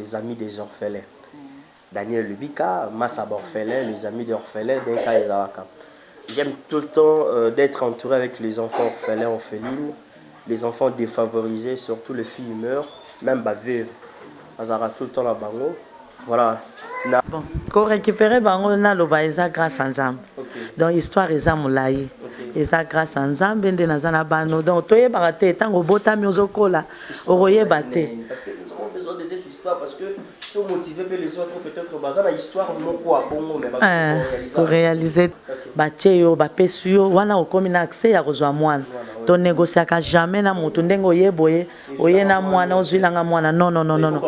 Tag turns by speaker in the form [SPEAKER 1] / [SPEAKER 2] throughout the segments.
[SPEAKER 1] les amis des orphelins. Daniel Lubika, Massa Orphelin, les amis des orphelins, Denka et Zawaka. J'aime tout le temps d'être entouré avec les enfants orphelins, orphelines, les enfants défavorisés, surtout les filles meurent, même bah veuves. Azara tout le temps la bango. Voilà.
[SPEAKER 2] Bon, pour récupérer bango na loba eza grâce à Nzambe. Donc histoire eza mulayi. Eza grâce à Nzambe nde nazana bano. Donc toye barate tango botami ozokola oroye bate.
[SPEAKER 1] Parce que nous avons besoin de cette histoire parce que pour motiver les autres peut-être bazana histoire non quoi bongo mais
[SPEAKER 2] pour réaliser bacheyo bapesuyo wana okomi na accès ya kozwa mwana. To négociaka jamais na mutu ndengo yeboye oye na mwana ozwilanga mwana non.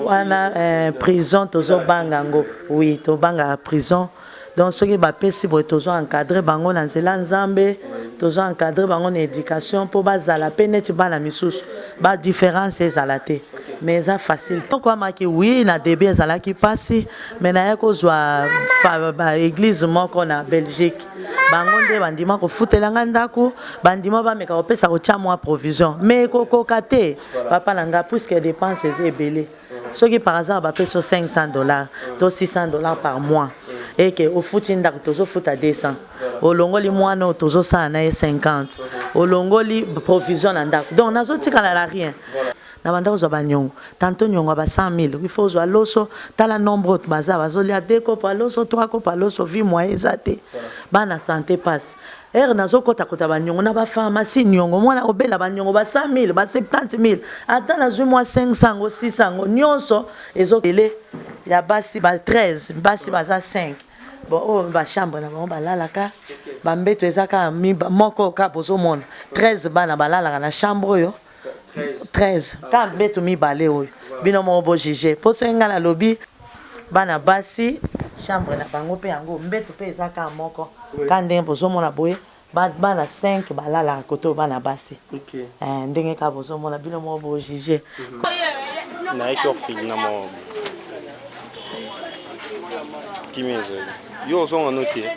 [SPEAKER 2] Wana prison tozo banga ngo oui to banga prison donc ceux qui bapesi boye tozo encadrer bango na nzela Nzambe tozo encadrer bango na éducation po bazala pe neti bana misusu ba différence ezalate mais ça facile pourquoi maki oui na début ezalaki pasi mais na yakozwa ba église moko na Belgique bango nde bandima kofutelanga ndako bandima bameka kopesa kotia mwa provision mais kokoka te papa nanga puisque dépenses ebele soki par hasard bapeso $500 to $600 par mois et que au futi ndako tozo futa 200 olongoli mwana tozo sa na 50 olongoli provision na ndako donc nazo tikala la rien na banda zo banyongo tanto nyongo ba 100,000 il faut zo loso tala nombre baza bazolia 2 kopa loso 3 kopa loso vie moyen ezate bana santé passe nazo kota banyongo na ba pharmacie nyongo mwana obela banyongo ba 100,000 ba 70,000 ata na zwi mwa 500 ngo 600 nyonso ezokele ya basi ba 13 basi baza 5 bon ba chambre na ba balalaka ba mbeto ezaka moko ka bozo mona 13 bana balalaka na chambre yo 13 quand beto mi balé oyo bino mo bo juger poso ngala lobby bana basi chambre na bango pe yango mbeto pe ezaka moko quand ndenge bozo mona boye bana 5 balala koto bana basi ndenge ka bozo mona bino mo bo juger
[SPEAKER 3] na eko fil na mo kimezo yo so anoté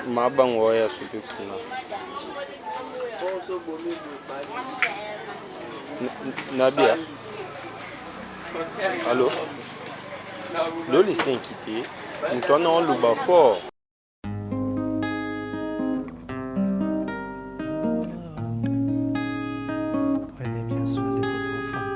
[SPEAKER 3] ma bango ya supe kuna Nabia allô Loli s'inquiéter nous on le bas fort
[SPEAKER 4] prenez bien soin de vos enfants.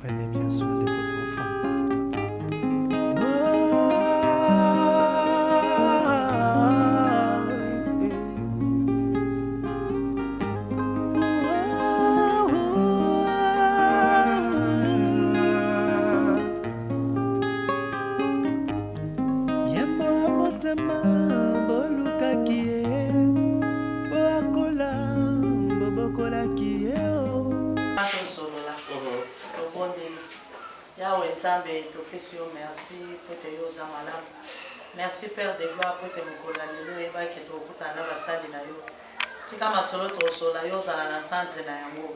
[SPEAKER 4] Prenez bien soin de vos enfants.
[SPEAKER 2] Merci Père de gloire pour te mokola lelo eba ke to kutana basali na yo. Tika masolo to sola yo zala na centre na yango.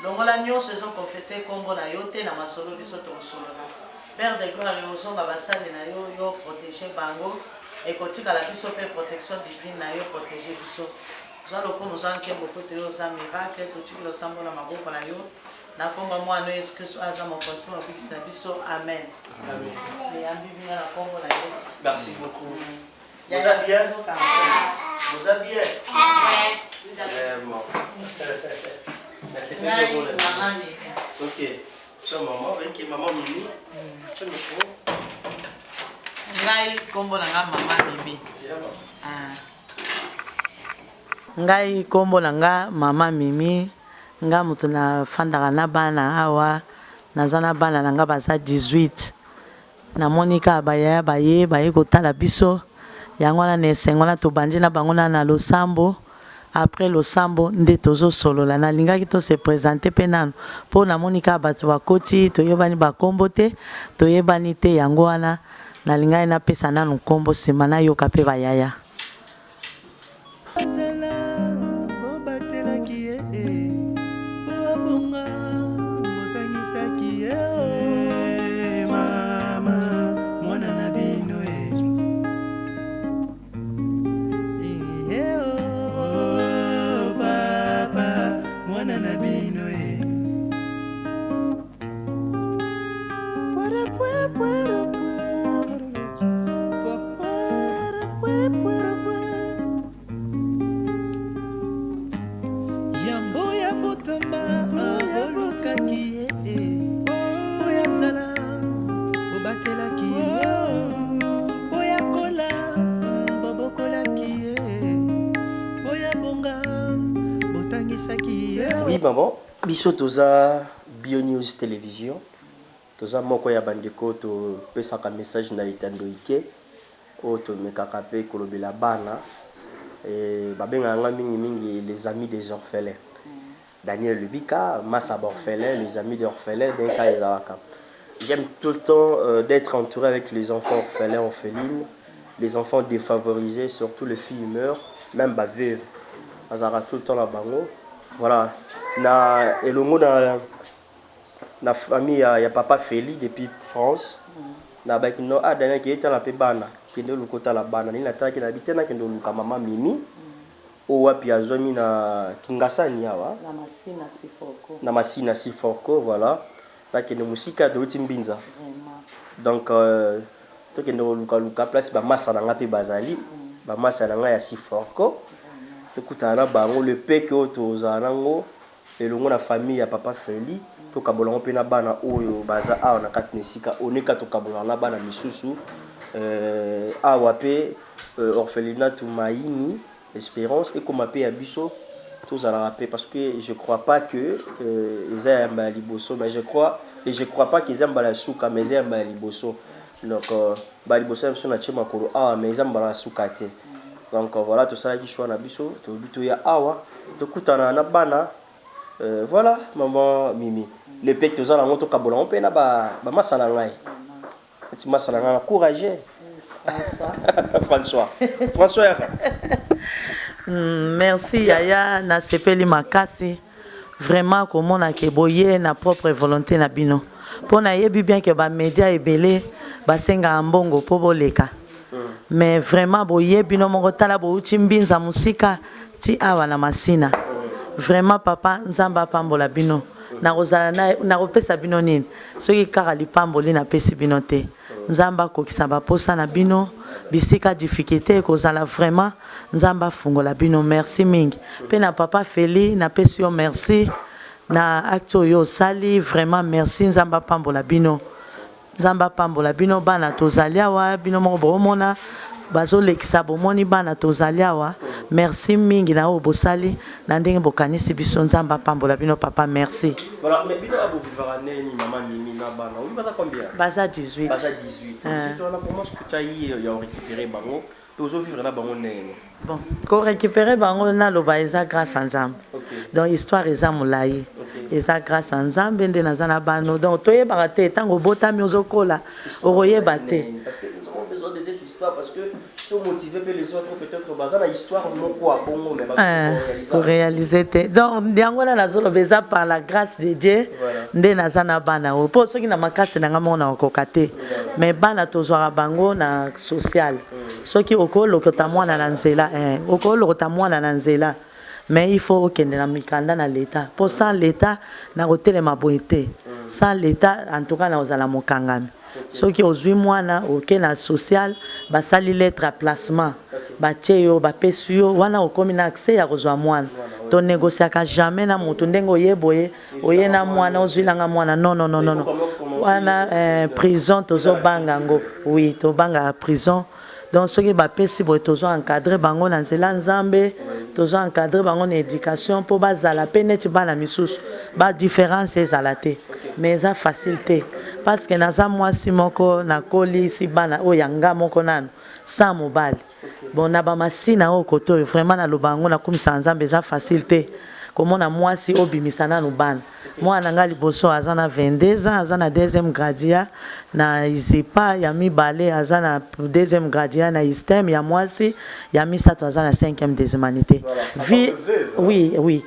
[SPEAKER 2] Longola nyonso ezo confesser kombo na yo te na masolo biso to solola. Père de gloire yo zonga basali na yo yo protéger bango et kotika la biso pe protection divine na yo protéger biso. Zalo ko nous anke beaucoup te yo za miracle to tikilo sambo na maboko na yo. Na komba mwana Yesu Kristo aza mon pasteur na biso amen.
[SPEAKER 1] Amen.
[SPEAKER 2] Merci
[SPEAKER 1] beaucoup. Vous allez bien? Vous allez bien? Oui. Vraiment. Merci beaucoup. Ok. So maman, avec maman Mimi. Tu me fous?
[SPEAKER 2] Ngai kombo na maman Mimi. Ngai kombo na nga mama Mimi, nga mutu na fandaka na bana awa, nazana bana na nga baza 18. Na monika bayaya baye kotala biso, yango wana na esengola tobandi na bango na losambo. Après losambo nde tozo solola na lingaki to se présenter pe nanu po na monika bato bakoti toyebani bakombo te toyebani te yango wana na lingai na pesa nanu kombo sima na yoka pe bayaya.
[SPEAKER 1] Oui, maman. Biso toza Bio News Télévision. Toza moko ya bandeko to pesaka message na itando ike. O to mekaka pe kolobela bana. Babenga nga mingi les amis des orphelins. Daniel Lubika, Massa Orphelin, les amis des orphelins d'Enka et Zawaka. J'aime tout le temps d'être entouré avec les enfants orphelins, orphelines, les enfants défavorisés, surtout les filles meurent, même ma veuve. Azara tout le temps la bango. Voilà. Na elongo na famille ya papa Feli depuis France. Na ba kino Daniel qui était la pe bana, qui ne lu kota la bana, ni na ta ki na bitena ki ndo lu mama Mimi. O wapi azomi na Kingasani awa. Na Masina Siforko, voilà. Là qui ne musika de Timbinza. Donc to ki ndo luka place ba massa na ngapi bazali, ba massa na nga ya Siforko. Tokutana bango le peke oto zanango elongo na famille ya papa Feli to kabolongo pe na bana oyo baza awa na kati nesika oneka to kabolongo na bana misusu awa pe orphelinat Maini Espérance et comme appelé à Bisso tous à la rappeler parce que je crois pas que ils aiment à Liboso mais je crois pas qu'ils aiment la souka mais ils aiment à Liboso donc Liboso ils sont na chema kolo ah mais ils aiment la souka te. Donc voilà tout ça qui choix na biso to bito ya awa to kutana na bana voilà maman Mimi le pek to za la moto kabola on pe na ba masala ngai ti masala ngai courageux François
[SPEAKER 2] merci yaya na sepeli makasi vraiment comment na ke boye na propre volonté na bino pona yebi bien que ba média ebele basenga mbongo po boleka. Mais vraiment boye bino moko tala bo uchimbinza musika ti awa na Masina. Vraiment papa nzamba pambola bino. Na rozala na kopesa bino nini. Soki kaka lipamboli na pesi bino te. Nzamba kokisa ba posa na bino bisika difficulté kozala vraiment nzamba fungola bino merci mingi. Pe na papa Feli na pesi yo merci na acto yo sali vraiment merci nzamba pambola bino. Nzamba pambola bino bana tozalia wa bino moko bomona bazo lekisa bomoni bana tozalia wa merci mingi na obosali na ndenge bokanisi biso nzamba pambola bino papa merci.
[SPEAKER 1] Voilà mais bino abo vivara neni maman Mimi na bana oui baza combien?
[SPEAKER 2] Baza 18.
[SPEAKER 1] Baza 18. C'est toi là comment que tu as eu à récupérer bango tozo vivre na bango neni.
[SPEAKER 2] Bon ko récupérer bango na loba eza grâce à Nzambe. Donc histoire eza molayi. Eza grâce à Nzambe nde nazana bano donc toyeba te tango botami ozokola okoyeba te.
[SPEAKER 1] Parce que nous avons besoin de cette histoire parce que pour motiver les autres peut-être bazana histoire moko a bongo mais
[SPEAKER 2] pour réaliser te donc yango na nazolo beza par la grâce de Dieu nde nazana bana o po soki na makasi na ngamo na okokate mais bana tozwara bango na social soki okolokota mwana na nzela okolokota mwana na nzela. Mais il faut que nous mikanda na l'état. Pour sans l'état, na hôtel ma boité. Sans l'état, en tout cas, nous allons mokangami. Ce qui aux 8 mois na auquel na social, ba sali lettre à placement, ba tcheyo, ba pesuyo, wana okomi na accès ya kozwa mwana. To négocier ka jamais na mutu ndengo yeboye, oye na mwana ozwilanga mwana non. Wana prison tozo banga ngo. Oui, to banga prison. donc soki bapesi boye tozo encadre bango na nzela nzambe tozo encadre bango na éducation mpo bazala mpe neti bana misusu badifférence ezala te mais eza facile te parce que naza mwasi moko nakolisi bana oyo yanga moko nano sans mobali bon na bamasina oyo kote oyo vraiment naloba yango nakumisa nzambe eza facile te komona mwasi obimisa nano bana mwana nga liboso aza na 22 ans aza na deuxième gradia na izipa ya mibale aza na deuxième gradia na istem ya mwasi ya misato aza na 5e des humanités vie oui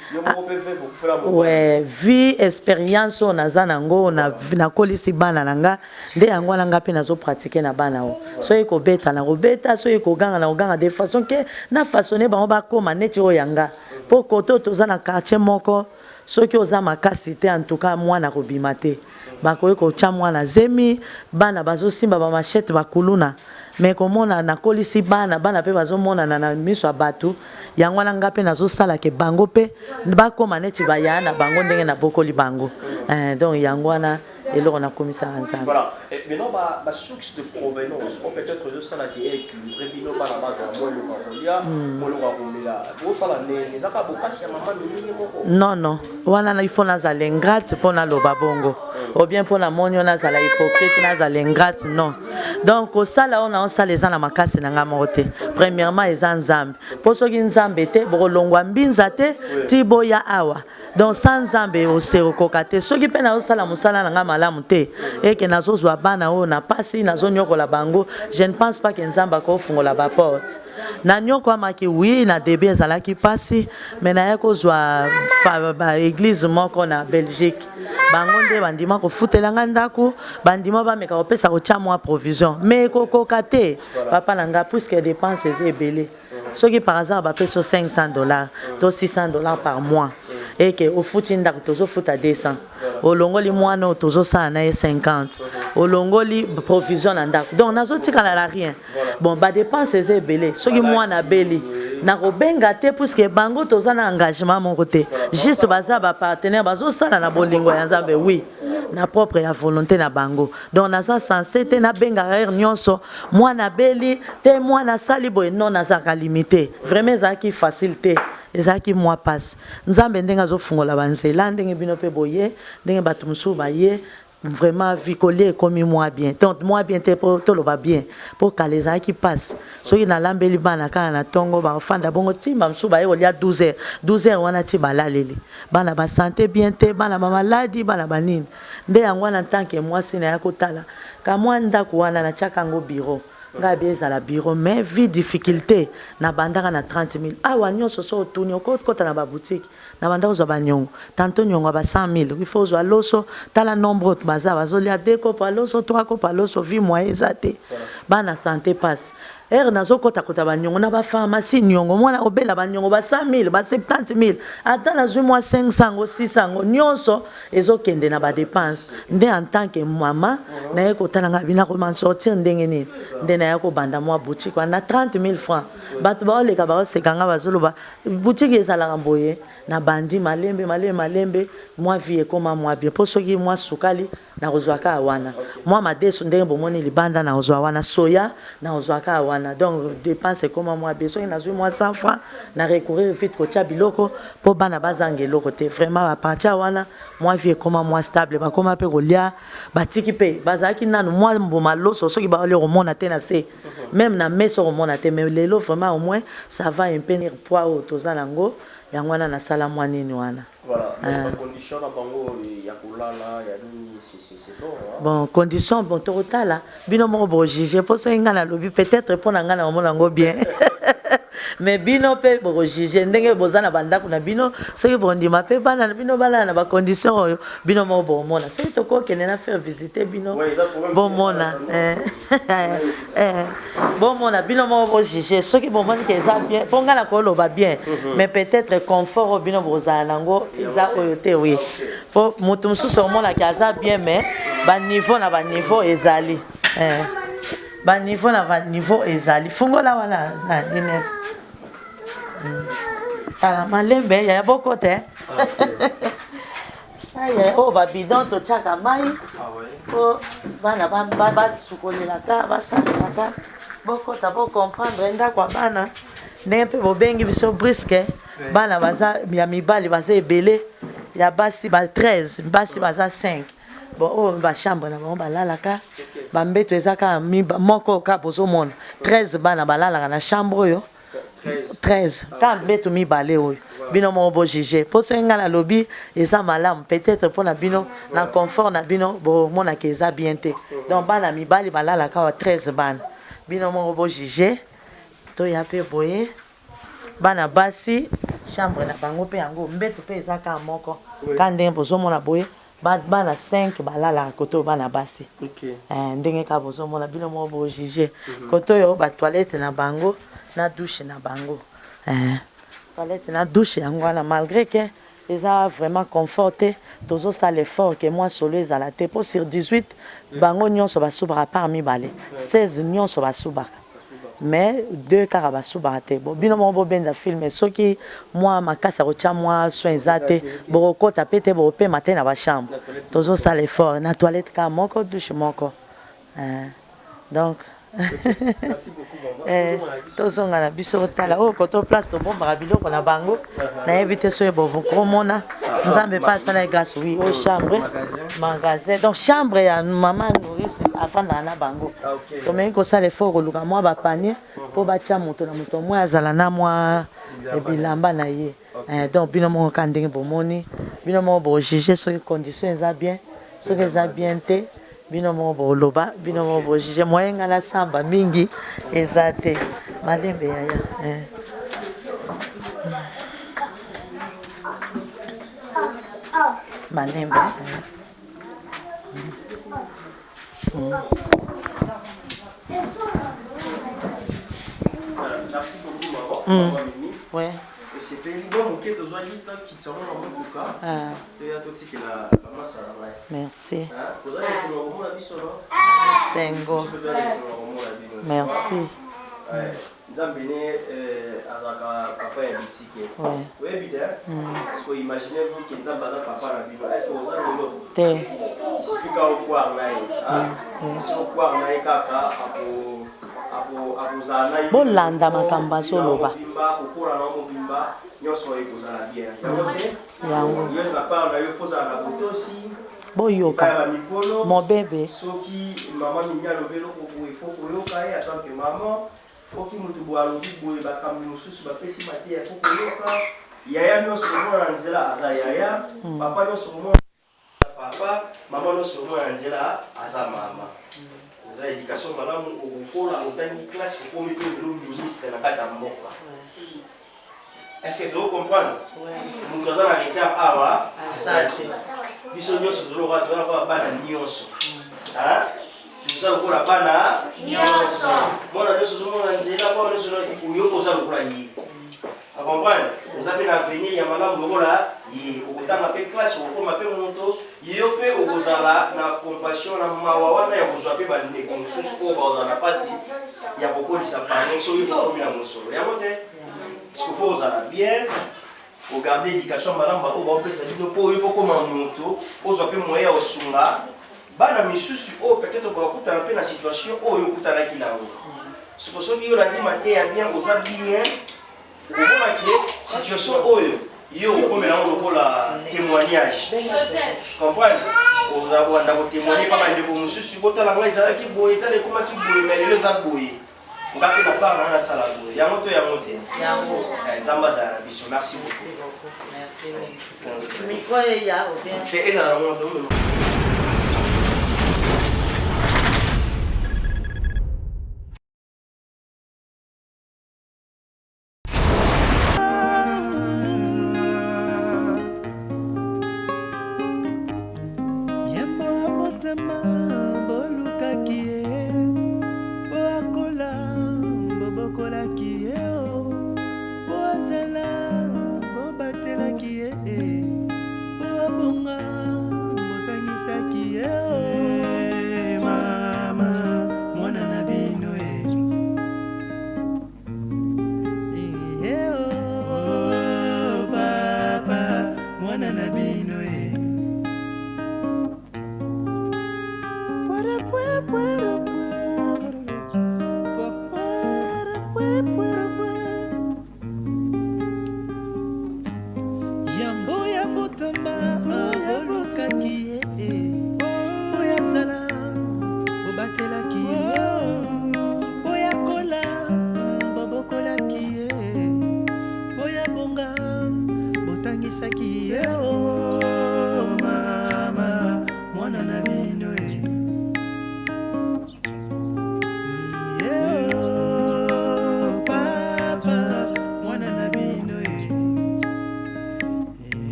[SPEAKER 2] ouais vie expérience on aza nango na kolisi bana nanga nde yango nanga pe nazo pratiquer na bana o so eko beta na robeta so eko ganga na ganga de façon que na façonner bango ba koma neti o yanga po koto toza na quartier moko soki oza makasi te en tout cas mwana kobima te bakoki kotya mwana zemi bana bazosimba bamachete bakuluna mais komona nakolisi bana mpe bazomonana na miso ya bato yango wana nga mpe nazosala ke bango mpe bakoma neti baya na bango ndenge nabokoli bango donc yango wana eloko nakomisa nzambe.
[SPEAKER 1] Voilà. Maintenant, ma source de provenance, on peut-être de ça qui est équilibré, bino par la base à moi le Carolia, moi le Carolia. Vous ça la les akabokas ya maman de moko.
[SPEAKER 2] Non non, wana il faut nazala ingrate pour na loba bongo. Ou bien pour na monyo nazala hypocrite nazala ingrate non. Donc au sala on sala les na makasi na ngamote. Premièrement eza nzambe. Po soki nzambe te bolongwa mbinza te ti boya awa. Donc sans nzambe o se okokate soki pe na osala musala na malamu te et que nazozwa bana o na pasi nazonyokola bango je ne pense pas que nzamba ko fungola ba porte na nyoko amaki oui na début ezalaki pasi mais na yako zwa église moko na Belgique bango nde bandima ko futela ngandako bandima ba meka opesa ko tia moi provision mais kokoka te papa nanga puisque dépenses ebele soki par hasard ba peso $500 to $600 par mois et que au foot ndako tozo foot à 200 au longoli mwana tozo sa na 50 au longoli provision ndako donc nazo tikala la rien bon ba dépenses ebele soki mwana beli na kobenga te puisque bango toza na engagement mon côté juste baza ba partenaire bazo sala na bolingo ya nzambe oui na propre ya volonté na bango donc naza censé te na benga rire nyonso mwana beli te mwana sali boy non nazaka limité vraiment ezaki facilité ezaki moi passe nzambe ndenga zo fungola banzela ndenge bino pe boye ndenge bato musu baye vraiment vicolier comme moi bien donc moi bien te pour tout le va bien pour que les gens qui passent so ina lambeli bana kana na tongo ba fanda bongo timba musu baye olia 12h wana ti balaleli bana ba santé bien te bana ba maladie bana banini nde yango na tant que moi sina ya kotala ka moi ndako wana na chakango bureau ngabe ezala bureau mais vie difficulté na bandaka na 30 000 awa nyonso so tuni okota na ba boutique na bandako zo ba nyongo tanto nyongo ba 100 000 il faut zo loso tala nombre baza bazolia 2 copa loso 3 copa loso vie moyen ezate bana santé passe nazo kota ba nyongo na ba pharmacie nyongo mwana obela ba nyongo ba 100 000 ba 70 000 ata na zwi moi 500 600 nyonso ezokende na ba dépenses nde en tant que maman na ekotala ngabina ko man sortir ndenge nini nde na yako banda moi boutique na 30 000 francs bato ba oleka ba sekanga bazoloba boutique ezala ngamboye na bandi malembe moi vie comme moi bien pour ceux qui moi sukali na kozwaka wana moi madeso ndenge bomoni libanda na kozwa wana soya na kozwaka wana donc dépense comme moi bien ceux qui na zui moi 100 francs na recourir vite ko tia biloko po bana bazange loko te vraiment ba partia wana moi vie comme moi stable ba koma pe kolia batiki pe bazaki nanu moi mboma loso ceux qui ba le remona te na se même na meso remona te mais lelo vraiment au moins ça va un peu poids au tozalango yangwana na sala mwanini wana
[SPEAKER 1] voilà condition na bango ya kulala ya nini c'est
[SPEAKER 2] bon condition bon totala bino mo bo juger pour ça ngana lobi peut-être pour ngana mo lango bien mais bino pe bo juger ndenge bozana bandako na bino soki bondima pe bana bino bala na ba condition oyo bino mo bo mona soki toko kenena faire visiter bino bon mona bon mona bino mo bo juger soki bon mona que ça bien ponga na ko loba bien mais peut-être confort bino bozana nango eza oyo te oui po mutu mususu mona que ça bien mais ba niveau ezali ba niveau ezali fungola wana na Inès ala malembe ya boko te aye o ba bidon to chaka mai o bana ba sukolela ka ba salaka bokota bocomprendre ndako ya bana ndenge mpe bobengi biso briske bana baza ya mibali baza ebele ya basi ba 13 basi baza 5 bon oyo bachambre na bango balalaka bambeto eza kaka moko kaka bozomona 13 bana balalaka na chambre oyo 13 kaka mbeto mibale oyo bino moko bojuge mpo soki ngai nalobi eza malamu peut-être mpo na bino na confort na bino bomonaka eza bien te donc bana mibali balalaka wa 13 bana bino moko bojuge toya mpe boye bana basi chambre na bango mpe yango mbeto mpe eza kaka moko ka ndenge bozomona boye bana 5 balalaka koto bana basi ndenge kaka bozomona bino moko bojuge koto oyo batoilette na bango na douche na bango toilette na douche yango wana malgré que eza vraiment conforté tozosala effort ke mwa solo ezala te mpo sur 18 bango nyonso basubaka par mibale 16 nyonso basubaka mais 2 kaka basubaka te bino moko bobenda filme soki mwa makasi akotya mwa soin eza te bokokota mpe te bokopema te na bachambre tozosala effort na toilette kaka moko douche moko donc tozonga na biso otala oyo koto place tobombaka biloko na bango nayebi te soki bokomona nzambe mpe asala grâce wi oyo chambre magasin donc chambre ya mama nourrice afandaka na bango tomengi kosala effort koluka mwa bapanier mpo batya moto na moto mwa azala na mwa bilamba na ye donc bino moko ka ndenge bomoni bino moko bojuge soki condition eza bien soki eza bien te bino moko boloba bino moko bojuge moyenga na samba mingi eza te malembe yaya malembe
[SPEAKER 1] Merci beaucoup, maman.
[SPEAKER 2] Ouais.
[SPEAKER 1] C'est pas une bonne enquête aux oiseaux qui sont en Mokuka. Tu as tout ce qu'il a commencé à faire.
[SPEAKER 2] Merci.
[SPEAKER 1] Vous avez laissé mon la vie sur là.
[SPEAKER 2] Sengo. Merci.
[SPEAKER 1] Nzambene azaka papa ya bitike. Oui, bien. Est-ce que imaginez-vous que Nzamba papa la vie. Est-ce que vous avez l'autre?
[SPEAKER 2] Te.
[SPEAKER 1] Il suffit qu'au quoi na au quoi na kaka
[SPEAKER 2] bolanda makambo azoloba boyoka mobebe
[SPEAKER 1] soki mama mingi alobelo koboye fo koyoka ye atanke mama foki mutu boye alobi boye bakambi mosusu bapesi mate ya fo koyoka yaya nyonso komona na nzela aza yaya papa nyonso komona papa mama nyonso komona na nzela aza mama za éducation malamu okokola otani classe okomi mpe le ministre na kati ya mboka. Est-ce que tu comprends? Moto aza na retard awa azati biso nyonso toloka tozala bana nyonso toza lokola bana nyonso mwana nyonso ozomona nzela mwana nyonso oyo oza lokola ye comprendre oza mpe na avenir ya malamu lokola ye okotanga mpe classe okokoma mpe moto yo mpe okozala na compassion na mawa wana ya kozwa mpe bandeko mosusu oyo bazala na mpasi ya kokolisa bango soki okomi na mosolo yango te parceque fo ozala bien ogarde éducation malamu bato baopesa bino mpo oyo pokoma moto ozwa mpe moye ya kosunga bana misusu oyo peut-être bakutana mpe na situation oyo okutanaki nango siko soki yo landima te ya bien oza bien okomonaki situation oyo yo okomela ngo lokola témoignage comprendre oza kobanda kotémoigne pa bandeko mosusu botala ngai ezalaki boye tala ekomaki boye me lelo eza boye nga mpe na part nanga nasala boye yango to yango te nzambe azala na biso merci beaucoup ezala na moto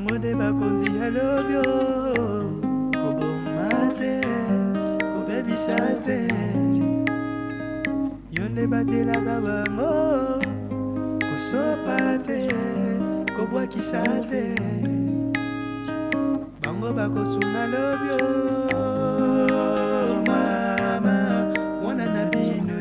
[SPEAKER 4] bango de bakonzi ya lobio koboma te kobebisa te yo nde batelaka bango kosopa te kobwakisa te bango bakosunga lobio mama mwana na bino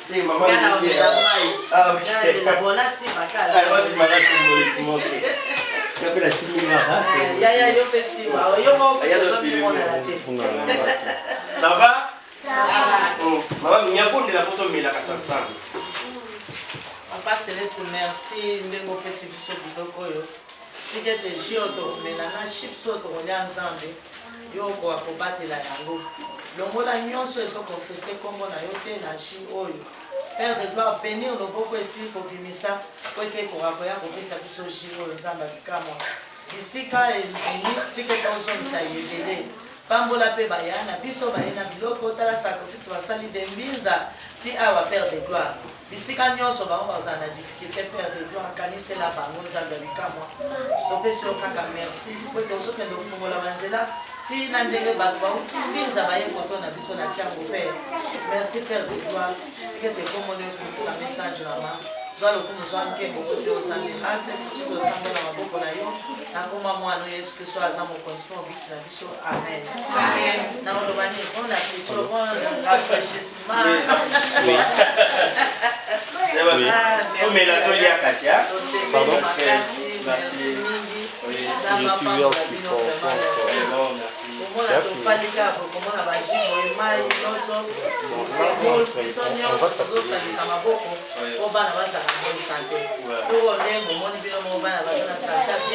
[SPEAKER 1] C'est maman. Ah, ok. La ça va? Maman, il y a beaucoup de la photo, mais la casse ensemble.
[SPEAKER 2] Papa Céleste, merci. Nous avons fait ce vidéo. Si vous avez des gens qui ont chips qui ont ensemble, ils ont combattre la langue. L'homme a mis en soit confessé comme on a été dans le Père de gloire, bénir le beaucoup ici pour Bimisa, pour être pour avoir pour sa puissance Giro, le Zamba Kama. Ici, quand il vient, si quelqu'un ça y est, Pambola pe bayana, biso bayana, biloko tala sacrifice basali de mbinza, ti awa Père de gloire. Bisika nyonso bango bazana difficulté Père de gloire, kanise la bango Zamba Kama. Donc, si on kaka merci, pour que vous ayez le fonds la manzela. Si nous avons des bâtiments, nous avons na biso na tiango Père. Merci Père de gloire. Si tu es commandé pour ce message là-bas, soit le coup nous avons fait beaucoup de choses en miracle, tu peux s'en donner un beaucoup d'ailleurs. Na koma moi nous est-ce que soit azamo correspond avec na biso. Amen. Amen. Na on va dire on a fait tout le rafraîchissement. Oui.
[SPEAKER 1] Comme la tolia Cassia.
[SPEAKER 2] Pardon.
[SPEAKER 3] Merci.
[SPEAKER 2] Oui.
[SPEAKER 3] Je suis aussi content.
[SPEAKER 2] Komona tofandika komona bajimo emai nyonso biso nyonso tozosalisa maboko po bana bazala na bonne santé to ndenge omoni bino moko bana baza na santé bien